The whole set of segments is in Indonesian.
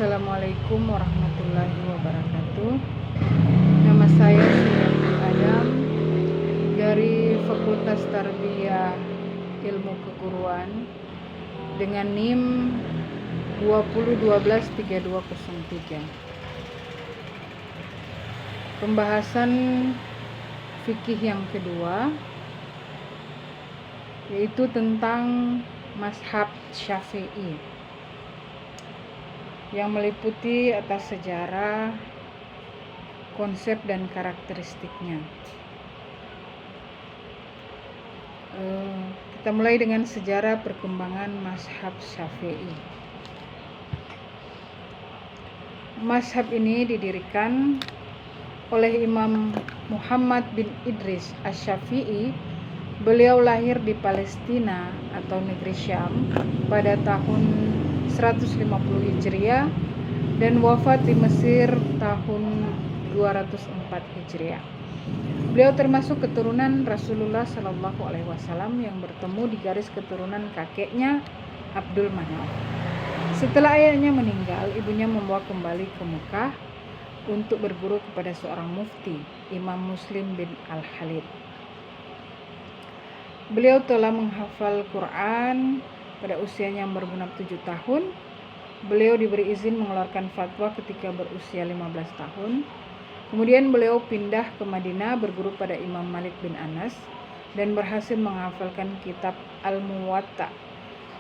Assalamualaikum warahmatullahi wabarakatuh. Nama saya Suryati Adam dari Fakultas Tarbiyah Ilmu Keguruan dengan NIM 20123203. Pembahasan fikih yang kedua yaitu tentang mazhab Syafi'i yang meliputi atas sejarah, konsep dan karakteristiknya. Kita mulai dengan sejarah perkembangan mazhab Syafi'i. Mazhab ini didirikan oleh Imam Muhammad bin Idris Asy-Syafi'i. Beliau lahir di Palestina atau negeri Syam pada tahun 150 Hijriah dan wafat di Mesir tahun 204 Hijriah. Beliau termasuk keturunan Rasulullah SAW yang bertemu di garis keturunan kakeknya Abdul Manaf. Setelah ayahnya meninggal, ibunya membawa kembali ke Mekah untuk berguru kepada seorang mufti, Imam Muslim bin Al-Khalid. Beliau telah menghafal Quran pada usianya yang bergenap 7 tahun. Beliau diberi izin mengeluarkan fatwa ketika berusia 15 tahun. Kemudian beliau pindah ke Madinah berguru pada Imam Malik bin Anas dan berhasil menghafalkan kitab Al-Muwatta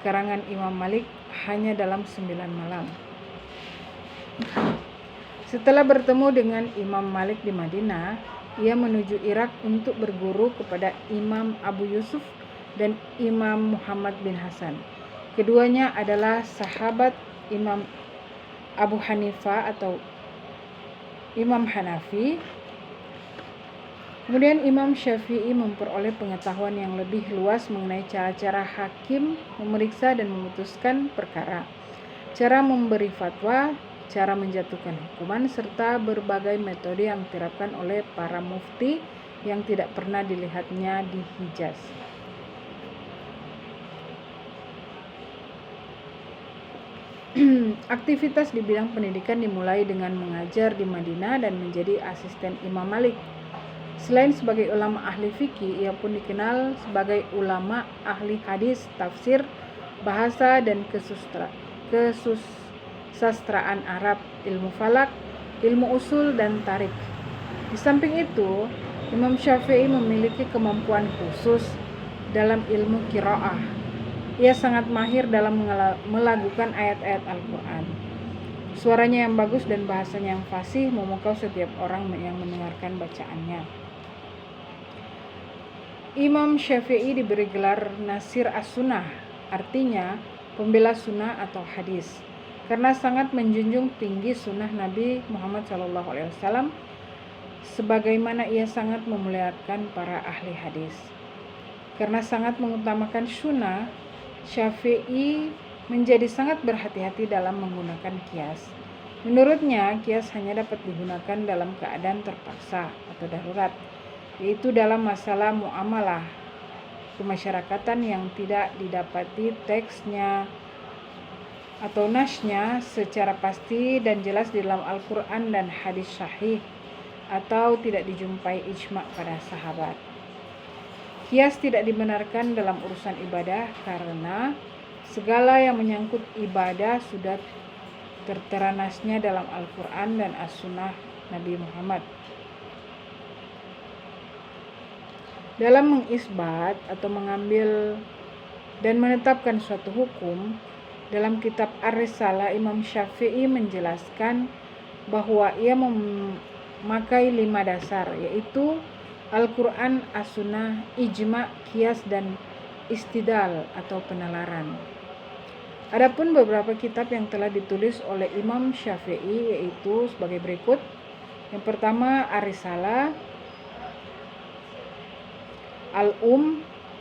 karangan Imam Malik hanya dalam 9 malam. Setelah bertemu dengan Imam Malik di Madinah, ia menuju Irak untuk berguru kepada Imam Abu Yusuf dan Imam Muhammad bin Hasan. Keduanya adalah sahabat Imam Abu Hanifah atau Imam Hanafi. Kemudian Imam Syafi'i memperoleh pengetahuan yang lebih luas mengenai cara-cara hakim memeriksa dan memutuskan perkara, cara memberi fatwa, cara menjatuhkan hukuman, serta berbagai metode yang diterapkan oleh para mufti yang tidak pernah dilihatnya di Hijaz. Aktivitas di bidang pendidikan dimulai dengan mengajar di Madinah dan menjadi asisten Imam Malik. Selain sebagai ulama ahli fikih, ia pun dikenal sebagai ulama ahli hadis, tafsir, bahasa dan kesusastraan Arab, ilmu falak, ilmu usul dan tarik. Di samping itu, Imam Syafi'i memiliki kemampuan khusus dalam ilmu qiraah. Ia sangat mahir dalam melakukan ayat-ayat Al-Quran. Suaranya yang bagus dan bahasanya yang fasih memukau setiap orang yang mendengarkan bacaannya. Imam Syafi'i diberi gelar Nasir As-Sunnah, artinya pembela sunnah atau hadis, karena sangat menjunjung tinggi sunnah Nabi Muhammad SAW, sebagaimana ia sangat memuliakan para ahli hadis. Karena sangat mengutamakan sunnah, Syafi'i menjadi sangat berhati-hati dalam menggunakan kias. Menurutnya, kias hanya dapat digunakan dalam keadaan terpaksa atau darurat, yaitu dalam masalah muamalah kemasyarakatan yang tidak didapati teksnya atau nasnya secara pasti dan jelas di dalam Al-Quran dan hadis sahih, atau tidak dijumpai ijma' pada sahabat. Kias tidak dibenarkan dalam urusan ibadah karena segala yang menyangkut ibadah sudah tertera nasnya dalam Al-Quran dan As-Sunnah Nabi Muhammad. Dalam mengisbat atau mengambil dan menetapkan suatu hukum, dalam kitab Ar-Risalah, Imam Syafi'i menjelaskan bahwa ia memakai 5 dasar, yaitu Al-Quran, As-Sunnah, Ijma', Qiyas, dan Istidlal atau penalaran. Adapun beberapa kitab yang telah ditulis oleh Imam Syafi'i yaitu sebagai berikut. Yang pertama Ar-Risalah,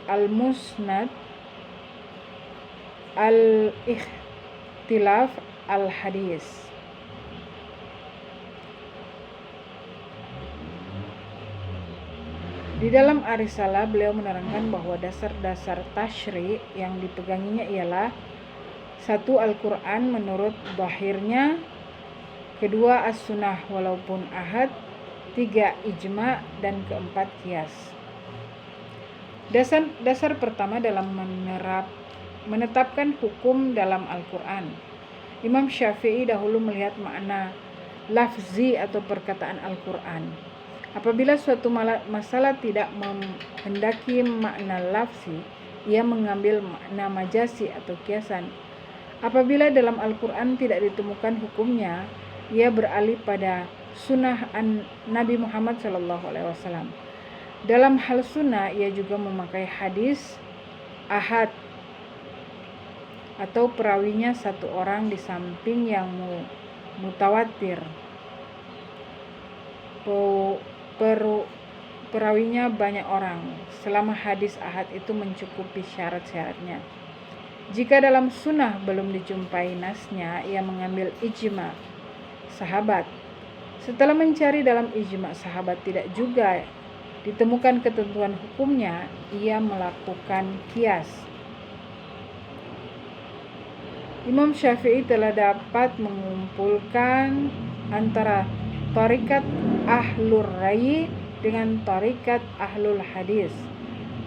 Al-Musnad, Al-Ikhtilaf, Al-Hadis. Di dalam Ar-Risalah, beliau menerangkan bahwa dasar-dasar tasyri' yang dipeganginya ialah Satu, Al-Quran menurut zahirnya. Kedua, as-sunnah walaupun ahad. Tiga, ijma. Dan keempat, qiyas. Dasar pertama dalam menetapkan hukum dalam Al-Quran. Imam Syafi'i dahulu melihat makna lafzi atau perkataan Al-Quran. Apabila suatu masalah tidak menghendaki makna lafzi, ia mengambil makna majasi atau kiasan. Apabila dalam Al-Quran tidak ditemukan hukumnya, ia beralih pada sunnah Nabi Muhammad SAW. Dalam hal sunnah, ia juga memakai hadis ahad atau perawinya satu orang di samping yang mutawatir. Perawinya banyak orang selama hadis ahad itu mencukupi syarat-syaratnya. Jika dalam sunnah belum dijumpai nasnya, ia mengambil ijma sahabat. Setelah mencari dalam ijma sahabat tidak juga ditemukan ketentuan hukumnya, ia melakukan qiyas. Imam Syafi'i telah dapat mengumpulkan antara tarikat ahlur ra'i dengan tarikat ahlul hadis.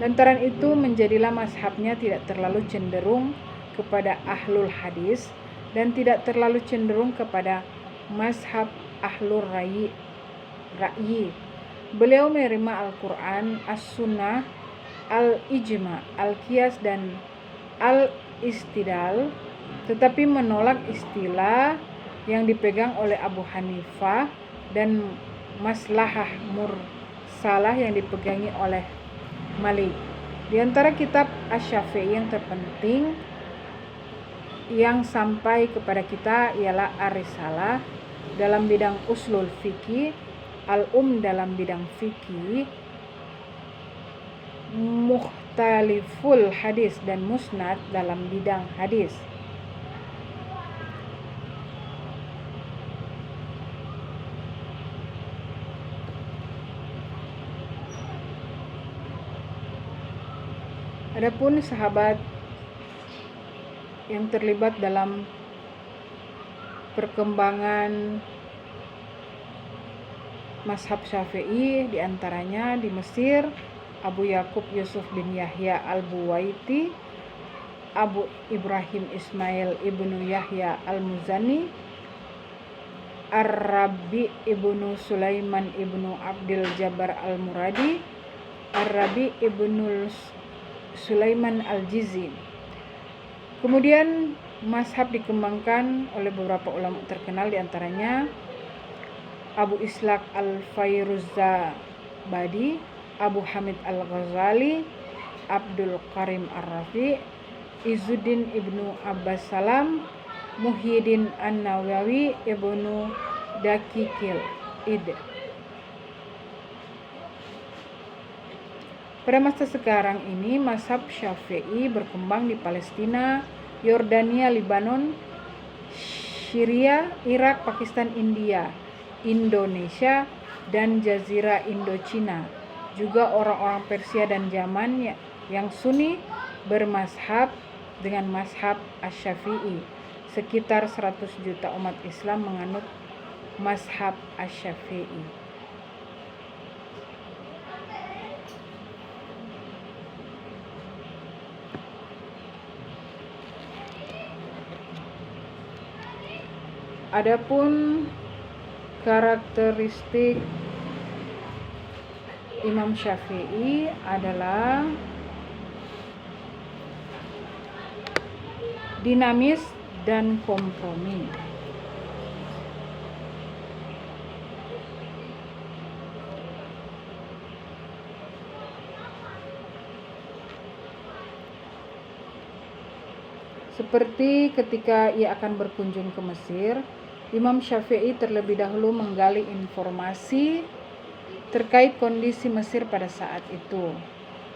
Lantaran itu menjadilah mazhabnya tidak terlalu cenderung kepada ahlul hadis dan tidak terlalu cenderung kepada mazhab ahlur ra'i. Beliau menerima Al-Quran, as-sunnah, al-ijma, al-qiyas dan al-istidlal, tetapi menolak istilah yang dipegang oleh Abu Hanifah dan maslahah mursalah yang dipegangi oleh Malik. Di antara kitab Asy-Syafi'i yang terpenting yang sampai kepada kita ialah Ar-Risalah dalam bidang uslul fikih, Al-Um dalam bidang fikih, Mukhtaliful hadis dan Musnad dalam bidang hadis. Adapun sahabat yang terlibat dalam perkembangan mazhab Syafi'i diantaranya di Mesir, Abu Yakub Yusuf bin Yahya al-Buwaiti, Abu Ibrahim Ismail ibnu Yahya al-Muzani, Ar-Rabi ibnu Sulaiman ibnu Abdul Jabbar al-Muradi, Ar-Rabi ibnu Sulaiman al-Jizi. Kemudian mazhab dikembangkan oleh beberapa ulama terkenal, diantaranya Abu Ishaq al-Fairuzabadi, Abu Hamid al-Ghazali, Abdul Karim ar-Rafi, Izzuddin ibnu Abbas Salam, Muhyiddin an-Nawawi ibnu Daqiqil Id. Pada masa sekarang ini, mazhab Syafi'i berkembang di Palestina, Yordania, Libanon, Syria, Irak, Pakistan, India, Indonesia, dan Jazirah Indochina. Juga orang-orang Persia dan Yaman yang Sunni bermazhab dengan mazhab Asy-Syafi'i. Sekitar 100 juta umat Islam menganut mazhab Asy-Syafi'i. Adapun karakteristik Imam Syafi'i adalah dinamis dan kompromi. Seperti ketika ia akan berkunjung ke Mesir, Imam Syafi'i terlebih dahulu menggali informasi terkait kondisi Mesir pada saat itu.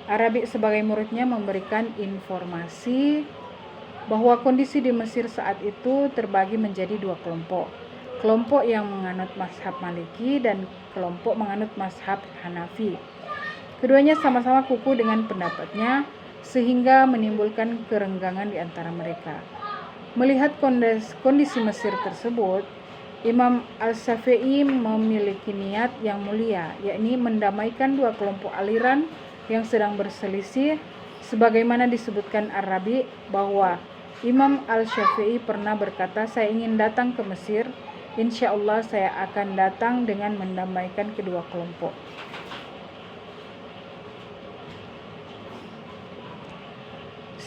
Arabi sebagai muridnya memberikan informasi bahwa kondisi di Mesir saat itu terbagi menjadi dua kelompok. Kelompok yang menganut mazhab Maliki dan kelompok menganut mazhab Hanafi. Keduanya sama-sama kukuh dengan pendapatnya sehingga menimbulkan kerenggangan di antara mereka. Melihat kondisi Mesir tersebut, Imam Al-Syafi'i memiliki niat yang mulia, yakni mendamaikan dua kelompok aliran yang sedang berselisih, sebagaimana disebutkan Ar-Rabi bahwa Imam Al-Syafi'i pernah berkata, "Saya ingin datang ke Mesir, insya Allah saya akan datang dengan mendamaikan kedua kelompok."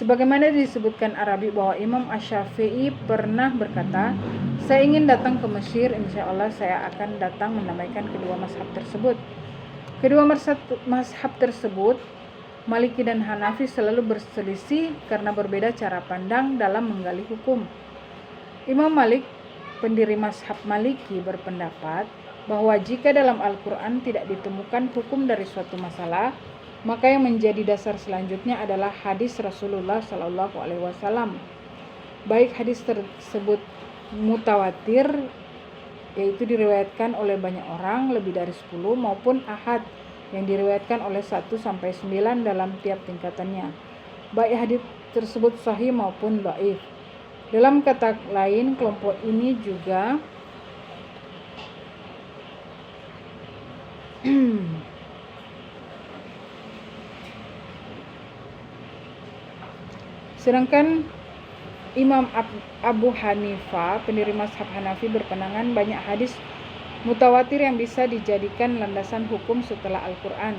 Sebagaimana disebutkan Ar-Rabi bahwa Imam Asy-Syafi'i pernah berkata, "Saya ingin datang ke Mesir, insya Allah saya akan datang mendamaikan kedua mazhab tersebut." Kedua mazhab tersebut, Maliki dan Hanafi, selalu berselisih karena berbeda cara pandang dalam menggali hukum. Imam Malik, pendiri mazhab Maliki, berpendapat bahwa jika dalam Al-Quran tidak ditemukan hukum dari suatu masalah, maka yang menjadi dasar selanjutnya adalah hadis Rasulullah SAW. Baik hadis tersebut mutawatir, yaitu diriwayatkan oleh banyak orang lebih dari 10, maupun ahad yang diriwayatkan oleh 1-9 dalam tiap tingkatannya, baik hadis tersebut sahih maupun dhaif. Dalam kata lain, kelompok ini juga sedangkan Imam Abu Hanifah, pendiri mazhab Hanafi, berpandangan banyak hadis mutawatir yang bisa dijadikan landasan hukum setelah Al-Quran.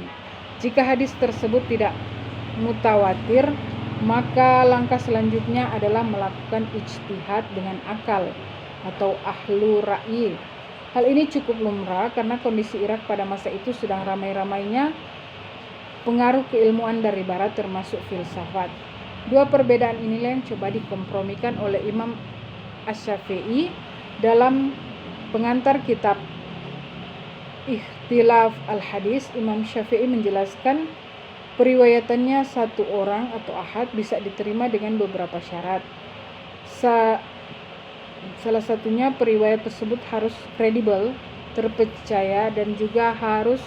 Jika hadis tersebut tidak mutawatir, maka langkah selanjutnya adalah melakukan ijtihad dengan akal atau ahlu ra'yi. Hal ini cukup lumrah karena kondisi Irak pada masa itu sedang ramai-ramainya pengaruh keilmuan dari barat termasuk filsafat. Dua perbedaan inilah yang coba dikompromikan oleh Imam Asy-Syafi'i dalam pengantar kitab Ikhtilaf al-Hadis. Imam Syafi'i menjelaskan periwayatannya satu orang atau ahad bisa diterima dengan beberapa syarat. Salah satunya periwayat tersebut harus kredibel, terpercaya, dan juga harus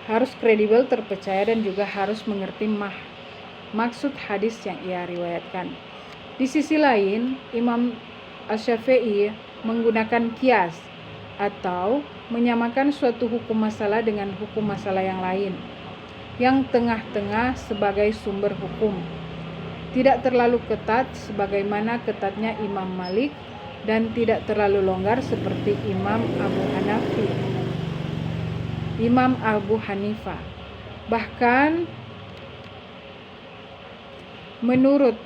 harus kredibel, terpercaya, dan juga harus mengerti maksud hadis yang ia riwayatkan. Di sisi lain, Imam Asy-Syafi'i menggunakan qiyas atau menyamakan suatu hukum masalah dengan hukum masalah yang lain, yang tengah-tengah sebagai sumber hukum. Tidak terlalu ketat sebagaimana ketatnya Imam Malik, dan tidak terlalu longgar seperti Imam Abu Hanifah. Bahkan menurut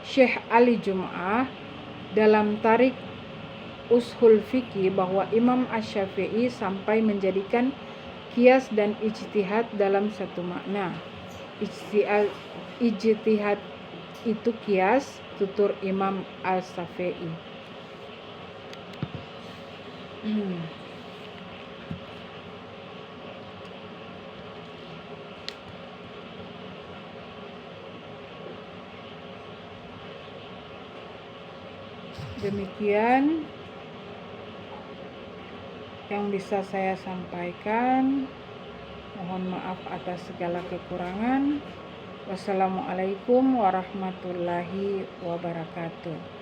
Syekh Ali Jum'ah dalam Tarik Ushul Fiqih bahwa Imam Asy-Syafi'i sampai menjadikan qiyas dan ijtihad dalam satu makna. Ijtihad itu qiyas, tutur Imam Asy-Syafi'i. Demikian yang bisa saya sampaikan. Mohon maaf atas segala kekurangan. Wassalamualaikum warahmatullahi wabarakatuh.